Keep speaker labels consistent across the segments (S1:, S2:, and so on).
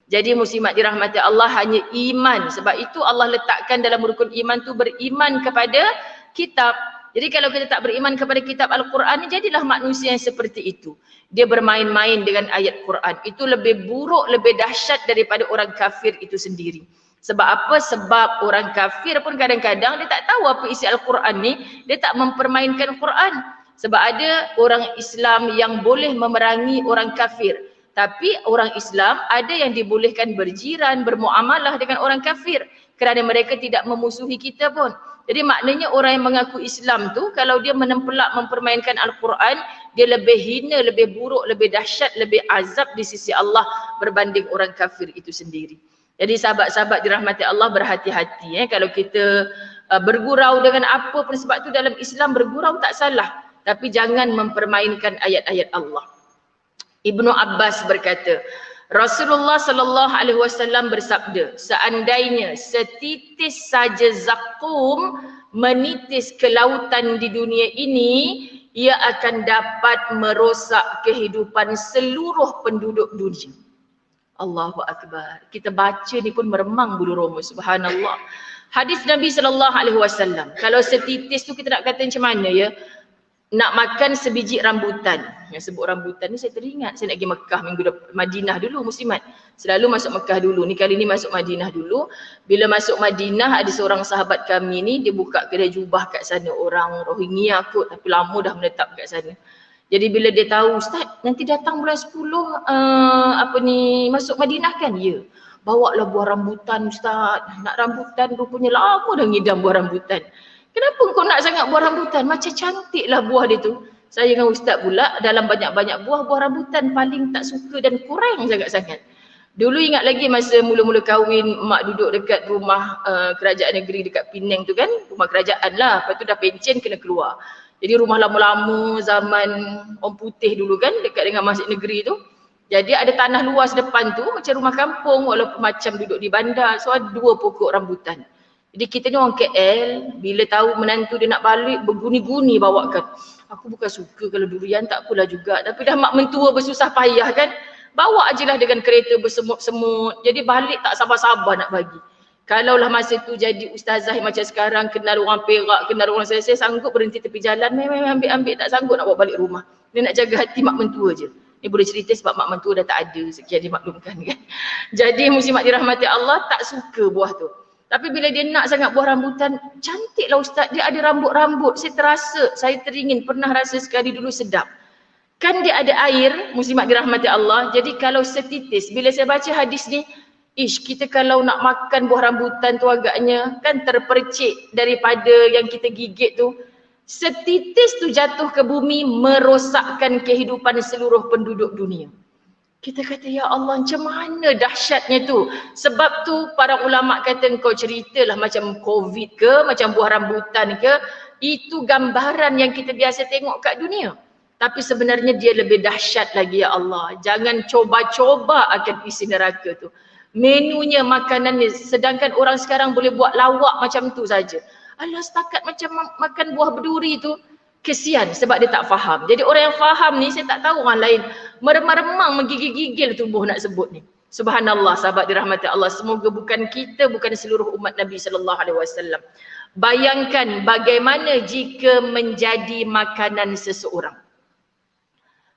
S1: Jadi muslimat dirahmati Allah hanya iman. Sebab itu Allah letakkan dalam rukun iman tu beriman kepada kitab. Jadi kalau kita tak beriman kepada kitab Al-Quran, jadilah manusia yang seperti itu. Dia bermain-main dengan ayat Quran. Itu lebih buruk, lebih dahsyat daripada orang kafir itu sendiri. Sebab apa? Sebab orang kafir pun kadang-kadang dia tak tahu apa isi Al-Quran ni. Dia tak mempermainkan Quran. Sebab ada orang Islam yang boleh memerangi orang kafir. Tapi orang Islam ada yang dibolehkan berjiran, bermuamalah dengan orang kafir. Kerana mereka tidak memusuhi kita pun. Jadi maknanya orang yang mengaku Islam tu, kalau dia menempelak mempermainkan Al-Quran, dia lebih hina, lebih buruk, lebih dahsyat, lebih azab di sisi Allah berbanding orang kafir itu sendiri. Jadi sahabat-sahabat dirahmati Allah, berhati-hati. Kalau kita bergurau dengan apa pun, sebab tu dalam Islam bergurau tak salah. Tapi jangan mempermainkan ayat-ayat Allah. Ibnu Abbas berkata, Rasulullah sallallahu alaihi wasallam bersabda, seandainya setitis saja zakum menitis ke lautan di dunia ini, ia akan dapat merosak kehidupan seluruh penduduk dunia. Allahu Akbar. Kita baca ni pun meremang bulu roma, subhanallah. Hadis Nabi sallallahu alaihi wasallam, kalau setitis tu kita nak kata macam mana ya? Nak makan sebiji rambutan. Yang sebut rambutan ni saya teringat, saya nak pergi Mekah minggu depan, Madinah dulu muslimat. Selalu masuk Mekah dulu. Ni kali ni masuk Madinah dulu. Bila masuk Madinah, ada seorang sahabat kami ni, dia buka kedai jubah kat sana. Orang Rohingya kot, tapi lama dah menetap kat sana. Jadi bila dia tahu, Ustaz nanti datang bulan 10 masuk Madinah kan? Ya. Bawa lah buah rambutan Ustaz. Nak rambutan rupanya lama dah ngidam buah rambutan. Kenapa kau nak sangat buah rambutan? Macam cantiklah buah dia tu. Saya dengan Ustaz pula dalam banyak-banyak buah rambutan paling tak suka dan kurang sangat-sangat. Dulu ingat lagi masa mula-mula kahwin, mak duduk dekat rumah kerajaan negeri dekat Penang tu kan. Rumah kerajaan lah. Lepas tu dah pencen kena keluar. Jadi rumah lama-lama zaman orang putih dulu kan dekat dengan masjid negeri tu. Jadi ada tanah luas depan tu macam rumah kampung walaupun macam duduk di bandar. So ada 2 pokok rambutan. Jadi kita ni orang KL, bila tahu menantu dia nak balik, berguni-guni bawakan. Aku bukan suka kalau durian, tak apalah juga. Tapi dah mak mentua bersusah payah kan. Bawa je lah dengan kereta bersemut-semut. Jadi balik tak sabar-sabar nak bagi. Kalaulah masa tu jadi ustazah macam sekarang, kenal orang Perak, kenal orang saya sanggup berhenti tepi jalan, ambil-ambil, tak sanggup nak bawa balik rumah. Dia nak jaga hati mak mentua je. Ni boleh cerita sebab mak mentua dah tak ada, sekian dimaklumkan kan. Jadi muslimat dirahmati Allah, tak suka buah tu. Tapi bila dia nak sangat buah rambutan, cantiklah Ustaz, dia ada rambut-rambut. Saya terasa, saya teringin, pernah rasa sekali dulu sedap. Kan dia ada air, muslimat dirahmati Allah. Jadi kalau setitis, bila saya baca hadis ni, kita kalau nak makan buah rambutan tu agaknya kan terpercik daripada yang kita gigit tu. Setitis tu jatuh ke bumi merosakkan kehidupan seluruh penduduk dunia. Kita kata, ya Allah, macam mana dahsyatnya tu. Sebab tu para ulama kata engkau ceritalah macam COVID ke, macam buah rambutan ke. Itu gambaran yang kita biasa tengok kat dunia. Tapi sebenarnya dia lebih dahsyat lagi, ya Allah. Jangan coba-coba akan isi neraka tu. Menunya, makanannya. Sedangkan orang sekarang boleh buat lawak macam tu saja. Alah, setakat macam makan buah berduri tu. Kesian sebab dia tak faham. Jadi orang yang faham ni, saya tak tahu orang lain meremang-remang menggigil-gigil tubuh nak sebut ni. Subhanallah, sahabat dirahmati Allah. Semoga bukan kita, bukan seluruh umat Nabi sallallahu alaihi wasallam. Bayangkan bagaimana jika menjadi makanan seseorang.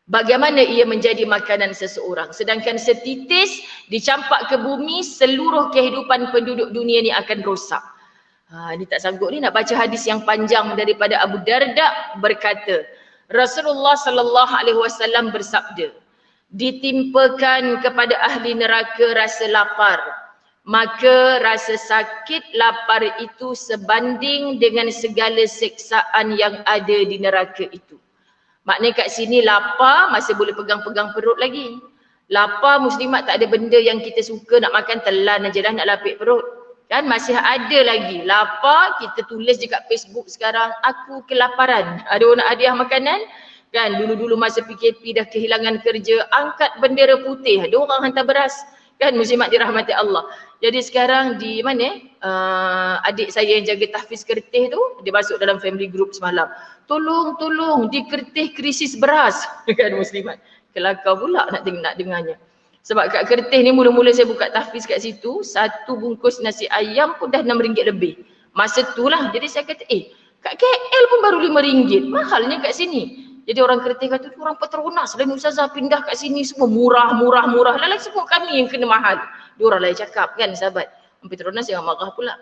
S1: Bagaimana ia menjadi makanan seseorang. Sedangkan setitis dicampak ke bumi, seluruh kehidupan penduduk dunia ni akan rosak. Ni tak sanggup ni nak baca hadis yang panjang daripada Abu Darda berkata, Rasulullah sallallahu alaihi wasallam bersabda, ditimpakan kepada ahli neraka rasa lapar, maka rasa sakit lapar itu sebanding dengan segala siksaan yang ada di neraka itu. Maknanya kat sini lapar masih boleh pegang-pegang perut lagi. Lapar muslimat tak ada benda yang kita suka nak makan, telan aje dah nak lapik perut. Kan masih ada lagi. Lapar, kita tulis je kat Facebook sekarang, aku kelaparan. Ada orang nak hadiah makanan. Kan dulu-dulu masa PKP dah kehilangan kerja, angkat bendera putih. Ada orang hantar beras. Kan muslimat dirahmati Allah. Jadi sekarang di mana? Adik saya yang jaga tahfiz kertih tu, dia masuk dalam family group semalam. Tolong, di kertih krisis beras. Kan muslimat. Kelakar pula nak dengarnya. Sebab kat Kerteh ni mula-mula saya buka tahfiz kat situ, satu bungkus nasi ayam pun dah RM6 lebih. Masa tu lah, jadi saya kata, kat KL pun baru RM5, mahalnya kat sini. Jadi orang Kerteh kata, orang Petronas dan Ustazah pindah kat sini semua murah. Lala semua kami yang kena mahal. Diorang lah yang cakap kan sahabat. Petronas jangan marah pula.